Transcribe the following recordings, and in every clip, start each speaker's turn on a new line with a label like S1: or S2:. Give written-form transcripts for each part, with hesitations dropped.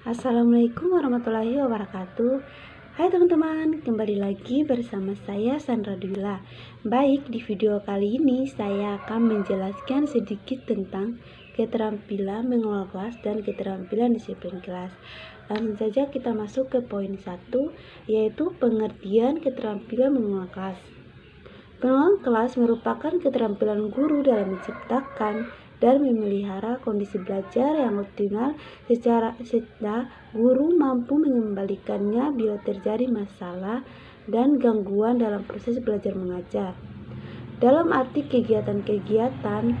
S1: Assalamualaikum warahmatullahi wabarakatuh. Hai teman-teman, kembali lagi bersama saya Sandra Dwila. Baik, di video kali ini saya akan menjelaskan sedikit tentang keterampilan mengelola kelas dan keterampilan disiplin kelas. Langsung saja kita masuk ke poin 1, yaitu pengertian keterampilan mengelola kelas. Pengelolaan kelas merupakan keterampilan guru dalam menciptakan dan memelihara kondisi belajar yang optimal secara guru mampu mengembalikannya bila terjadi masalah dan gangguan dalam proses belajar mengajar. Dalam arti kegiatan-kegiatan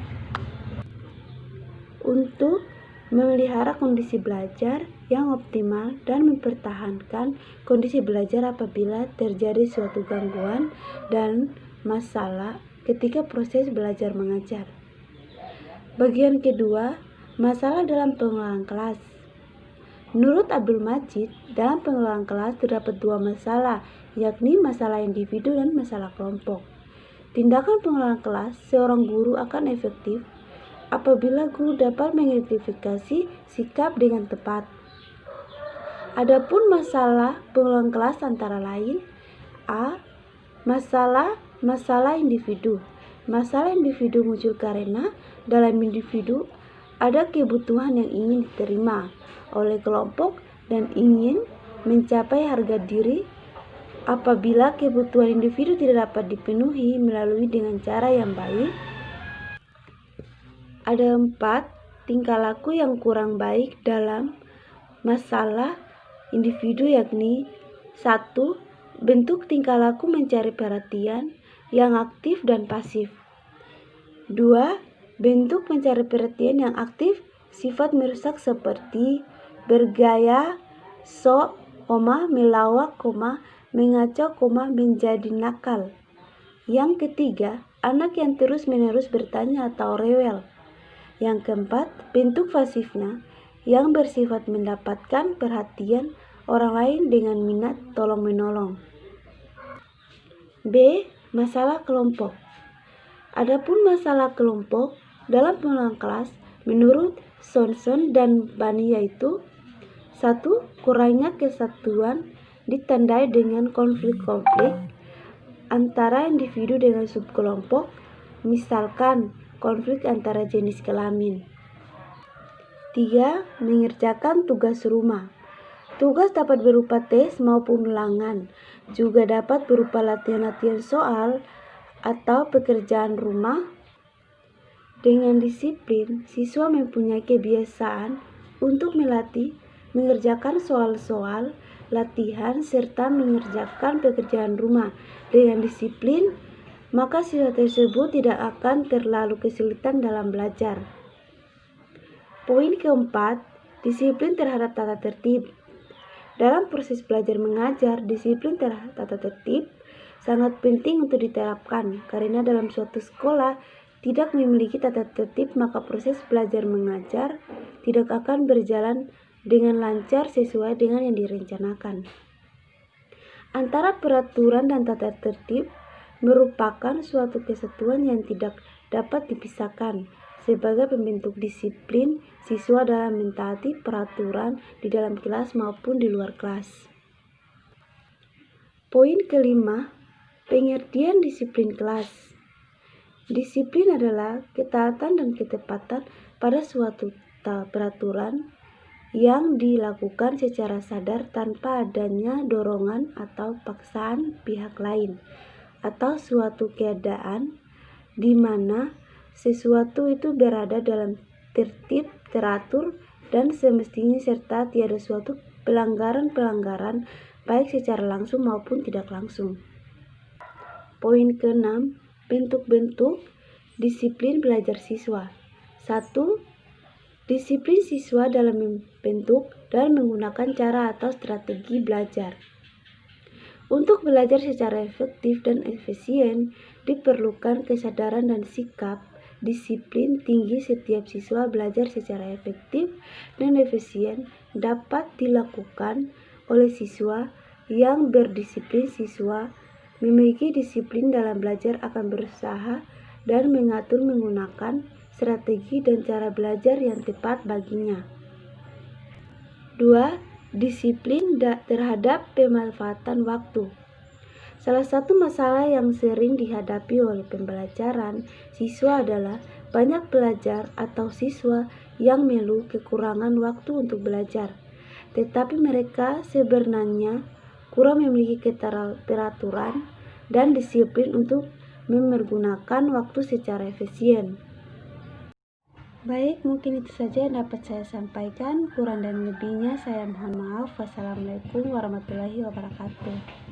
S1: untuk memelihara kondisi belajar yang optimal dan mempertahankan kondisi belajar apabila terjadi suatu gangguan dan masalah ketika proses belajar mengajar. Bagian kedua, masalah dalam pengelolaan kelas. Menurut Abdul Majid, dalam pengelolaan kelas terdapat dua masalah, yakni masalah individu dan masalah kelompok. Tindakan pengelolaan kelas seorang guru akan efektif apabila guru dapat mengidentifikasi sikap dengan tepat. Adapun masalah pengelolaan kelas antara lain: A. Masalah individu. Masalah individu muncul karena dalam individu ada kebutuhan yang ingin diterima oleh kelompok dan ingin mencapai harga diri. Apabila kebutuhan individu tidak dapat dipenuhi melalui dengan cara yang baik, ada 4 tingkah laku yang kurang baik dalam masalah individu, yakni 1. Bentuk tingkah laku mencari perhatian yang aktif dan pasif. 2. Bentuk mencari perhatian yang aktif sifat merusak seperti bergaya, sok, melawak, mengacau, menjadi nakal. Yang ketiga, anak yang terus-menerus bertanya atau rewel. Yang keempat, bentuk pasifnya yang bersifat mendapatkan perhatian orang lain dengan minat tolong-menolong. B. Masalah kelompok. Adapun masalah kelompok dalam pengelolaan kelas menurut Sonson dan Bani yaitu 1. Kurangnya kesatuan ditandai dengan konflik-konflik antara individu dengan subkelompok, misalkan konflik antara jenis kelamin. 3. Mengerjakan tugas rumah. Tugas dapat berupa tes maupun ulangan, juga dapat berupa latihan-latihan soal atau pekerjaan rumah. Dengan disiplin, siswa mempunyai kebiasaan untuk melatih, mengerjakan soal-soal, latihan, serta mengerjakan pekerjaan rumah. Dengan disiplin, maka siswa tersebut tidak akan terlalu kesulitan dalam belajar. Poin keempat, disiplin terhadap tata tertib. Dalam proses belajar mengajar, disiplin terhadap tata tertib sangat penting untuk diterapkan, karena dalam suatu sekolah tidak memiliki tata tertib, maka proses belajar mengajar tidak akan berjalan dengan lancar sesuai dengan yang direncanakan. Antara peraturan dan tata tertib merupakan suatu kesatuan yang tidak dapat dipisahkan. Sebagai pembentuk disiplin siswa dalam mentaati peraturan di dalam kelas maupun di luar kelas. Poin kelima, pengertian disiplin kelas. Disiplin adalah ketaatan dan ketepatan pada suatu peraturan yang dilakukan secara sadar tanpa adanya dorongan atau paksaan pihak lain, atau suatu keadaan di mana sesuatu itu berada dalam tertib, teratur, dan semestinya serta tiada suatu pelanggaran-pelanggaran baik secara langsung maupun tidak langsung. Poin ke-6, bentuk-bentuk disiplin belajar siswa. 1. Disiplin siswa dalam membentuk dan menggunakan cara atau strategi belajar. Untuk belajar secara efektif dan efisien, diperlukan kesadaran dan sikap disiplin tinggi. Setiap siswa belajar secara efektif dan efisien dapat dilakukan oleh siswa yang berdisiplin. Siswa memiliki disiplin dalam belajar akan berusaha dan mengatur menggunakan strategi dan cara belajar yang tepat baginya. 2. Disiplin terhadap pemanfaatan waktu. Salah satu masalah yang sering dihadapi oleh pembelajaran siswa adalah banyak pelajar atau siswa yang mengeluh kekurangan waktu untuk belajar, tetapi mereka sebenarnya kurang memiliki keteraturan dan disiplin untuk mempergunakan waktu secara efisien. Baik, mungkin itu saja yang dapat saya sampaikan. Kurang dan lebihnya saya mohon maaf. Wassalamualaikum warahmatullahi wabarakatuh.